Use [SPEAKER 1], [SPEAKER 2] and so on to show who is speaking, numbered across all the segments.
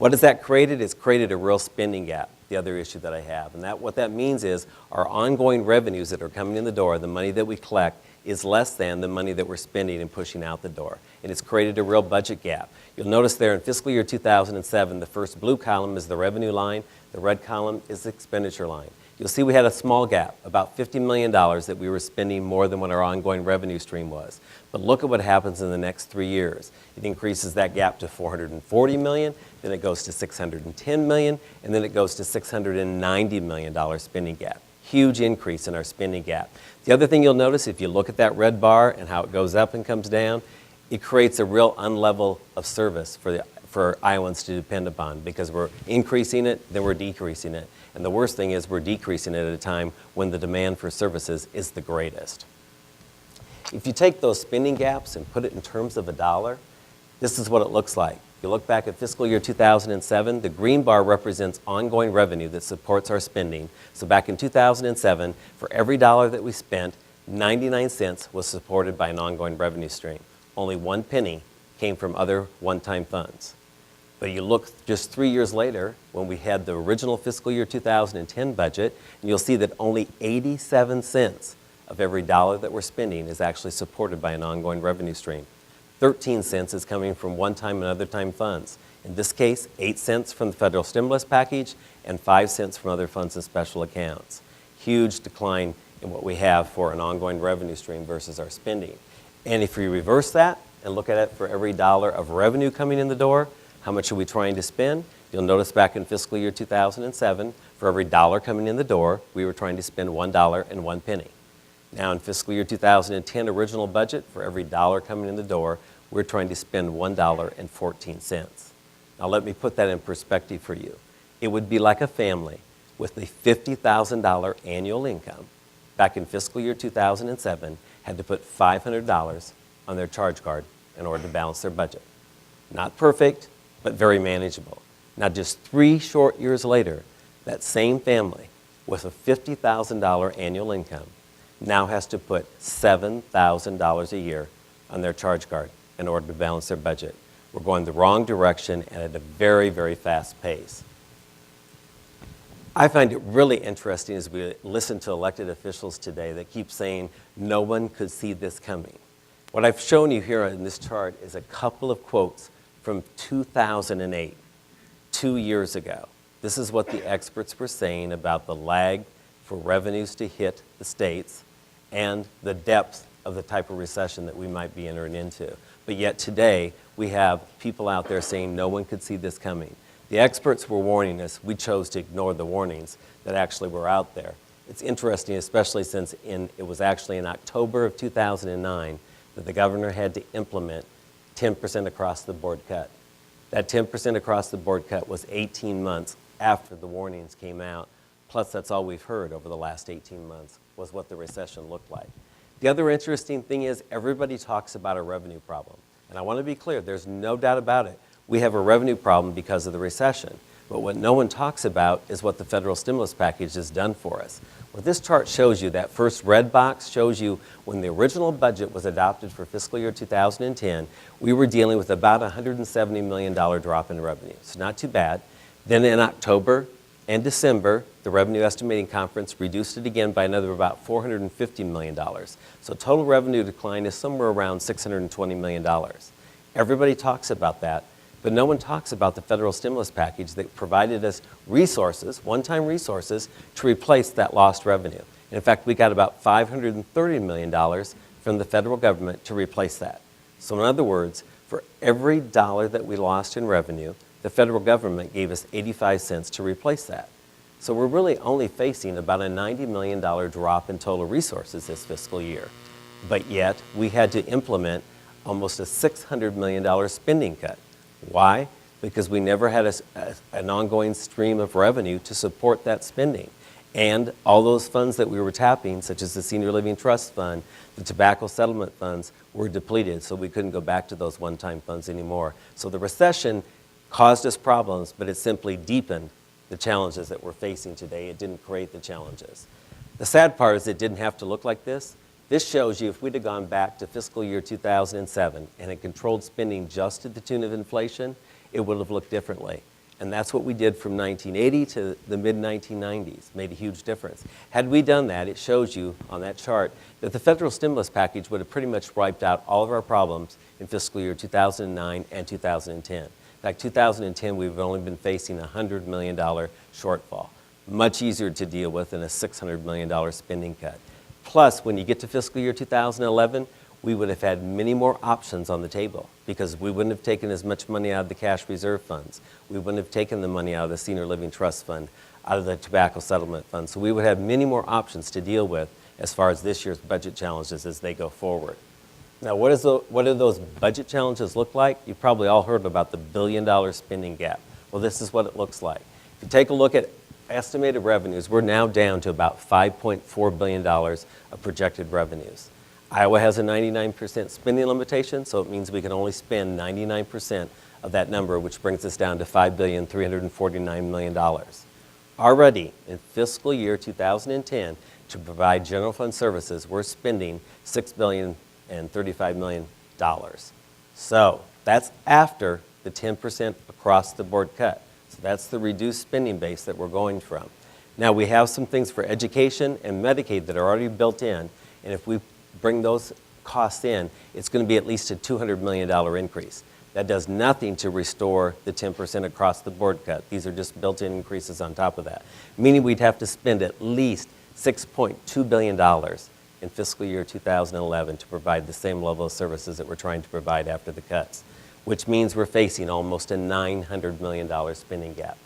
[SPEAKER 1] What has that created? It's created a real spending gap, the other issue that I have. And what that means is our ongoing revenues that are coming in the door, the money that we collect, is less than the money that we're spending and pushing out the door. And it's created a real budget gap. You'll notice there in fiscal year 2007, the first blue column is the revenue line, the red column is the expenditure line. You'll see we had a small gap, about $50 million that we were spending more than what our ongoing revenue stream was. But look at what happens in the next 3 years. It increases that gap to $440 million, then it goes to $610 million, and then it goes to $690 million spending gap. Huge increase in our spending gap. The other thing you'll notice, if you look at that red bar and how it goes up and comes down, it creates a real unlevel of service for Iowans to depend upon, because we're increasing it, then we're decreasing it. And the worst thing is we're decreasing it at a time when the demand for services is the greatest. If you take those spending gaps and put it in terms of a dollar, this is what it looks like. You look back at fiscal year 2007, the green bar represents ongoing revenue that supports our spending. So back in 2007, for every dollar that we spent, 99 cents was supported by an ongoing revenue stream. Only 1 penny came from other one-time funds. But you look just 3 years later, when we had the original fiscal year 2010 budget, and you'll see that only 87 cents of every dollar that we're spending is actually supported by an ongoing revenue stream. 13 cents is coming from one-time and other-time funds. In this case, 8 cents from the federal stimulus package and 5 cents from other funds and special accounts. Huge decline in what we have for an ongoing revenue stream versus our spending. And if we reverse that and look at it for every dollar of revenue coming in the door, how much are we trying to spend? You'll notice back in fiscal year 2007, for every dollar coming in the door, we were trying to spend $1.01. Now in fiscal year 2010 original budget, for every dollar coming in the door, we're trying to spend $1.14. Now let me put that in perspective for you. It would be like a family with a $50,000 annual income back in fiscal year 2007 had to put $500 on their charge card in order to balance their budget. Not perfect, but very manageable. Now just 3 short years later, that same family with a $50,000 annual income now has to put $7,000 a year on their charge card in order to balance their budget. We're going the wrong direction and at a very, very fast pace. I find it really interesting as we listen to elected officials today that keep saying no one could see this coming. What I've shown you here in this chart is a couple of quotes from 2008, 2 years ago. This is what the experts were saying about the lag for revenues to hit the states and the depth of the type of recession that we might be entering into. But yet today, we have people out there saying no one could see this coming. The experts were warning us. We chose to ignore the warnings that actually were out there. It's interesting, especially since it was actually in October of 2009 that the governor had to implement 10% across the board cut. That 10% across the board cut was 18 months after the warnings came out. Plus, that's all we've heard over the last 18 months was what the recession looked like. The other interesting thing is everybody talks about a revenue problem. And I want to be clear, there's no doubt about it. We have a revenue problem because of the recession. But what no one talks about is what the federal stimulus package has done for us. What this chart shows you, that first red box shows you when the original budget was adopted for fiscal year 2010, we were dealing with about a $170 million drop in revenue. So not too bad. Then in October and December, the Revenue Estimating Conference reduced it again by another about $450 million. So total revenue decline is somewhere around $620 million. Everybody talks about that. But no one talks about the federal stimulus package that provided us resources, one-time resources, to replace that lost revenue. And in fact, we got about $530 million from the federal government to replace that. So in other words, for every dollar that we lost in revenue, the federal government gave us 85 cents to replace that. So we're really only facing about a $90 million drop in total resources this fiscal year. But yet, we had to implement almost a $600 million spending cut. Why? Because we never had an ongoing stream of revenue to support that spending. And all those funds that we were tapping, such as the Senior Living Trust Fund, the tobacco settlement funds, were depleted, so we couldn't go back to those one-time funds anymore. So the recession caused us problems, but it simply deepened the challenges that we're facing today. It didn't create the challenges. The sad part is it didn't have to look like this. This shows you if we'd have gone back to fiscal year 2007 and had controlled spending just to the tune of inflation, it would have looked differently. And that's what we did from 1980 to the mid-1990s, made a huge difference. Had we done that, it shows you on that chart that the federal stimulus package would have pretty much wiped out all of our problems in fiscal year 2009 and 2010. In fact, 2010, we've only been facing a $100 million shortfall. Much easier to deal with than a $600 million spending cut. Plus, when you get to fiscal year 2011, we would have had many more options on the table because we wouldn't have taken as much money out of the cash reserve funds. We wouldn't have taken the money out of the Senior Living Trust Fund, out of the Tobacco Settlement Fund. So we would have many more options to deal with as far as this year's budget challenges as they go forward. Now, what do those budget challenges look like? You've probably all heard about the billion-dollar spending gap. Well, this is what it looks like. If you take a look at estimated revenues, we're now down to about $5.4 billion of projected revenues. Iowa has a 99% spending limitation, so it means we can only spend 99% of that number, which brings us down to $5,349 million. Already in fiscal year 2010, to provide general fund services, we're spending $6,035 million. So that's after the 10% across the board cut. So that's the reduced spending base that we're going from. Now we have some things for education and Medicaid that are already built in, and if we bring those costs in, it's going to be at least a $200 million increase. That does nothing to restore the 10% across the board cut. These are just built-in increases on top of that, meaning we'd have to spend at least $6.2 billion in fiscal year 2011 to provide the same level of services that we're trying to provide after the cuts, which means we're facing almost a $900 million spending gap.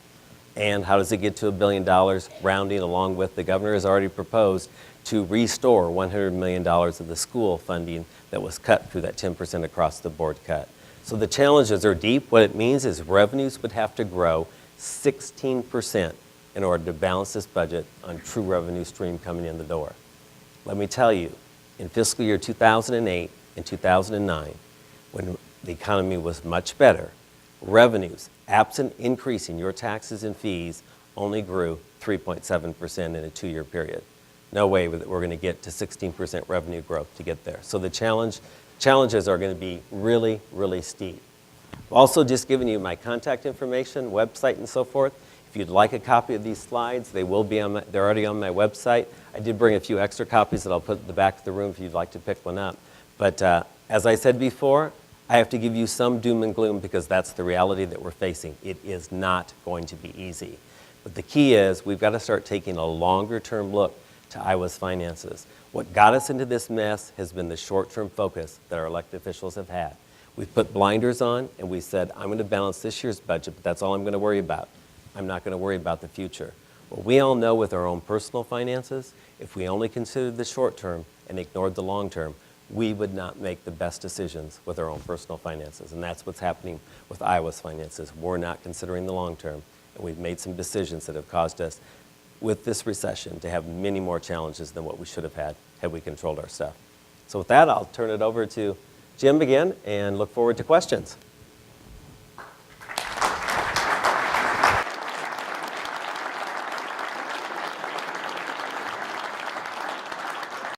[SPEAKER 1] And how does it get to $1 billion? Rounding along with the governor has already proposed to restore $100 million of the school funding that was cut through that 10% across the board cut. So the challenges are deep. What it means is revenues would have to grow 16% in order to balance this budget on true revenue stream coming in the door. Let me tell you, in fiscal year 2008 and 2009, when the economy was much better, revenues, absent increasing your taxes and fees, only grew 3.7% in a 2-year period. No way that we're going to get to 16% revenue growth to get there. So the challenges are going to be really, really steep. I've also just given you my contact information, website, and so forth. If you'd like a copy of these slides, they're already on my website. I did bring a few extra copies that I'll put at the back of the room if you'd like to pick one up. But as I said before, I have to give you some doom and gloom because that's the reality that we're facing. It is not going to be easy. But the key is we've got to start taking a longer-term look to Iowa's finances. What got us into this mess has been the short-term focus that our elected officials have had. We've put blinders on and we said, I'm going to balance this year's budget, but that's all I'm going to worry about. I'm not going to worry about the future. Well, we all know with our own personal finances, if we only considered the short term and ignored the long term, we would not make the best decisions with our own personal finances. And that's what's happening with Iowa's finances. We're not considering the long term, and we've made some decisions that have caused us, with this recession, to have many more challenges than what we should have had we controlled our stuff. So with that, I'll turn it over to Jim again and look forward to questions.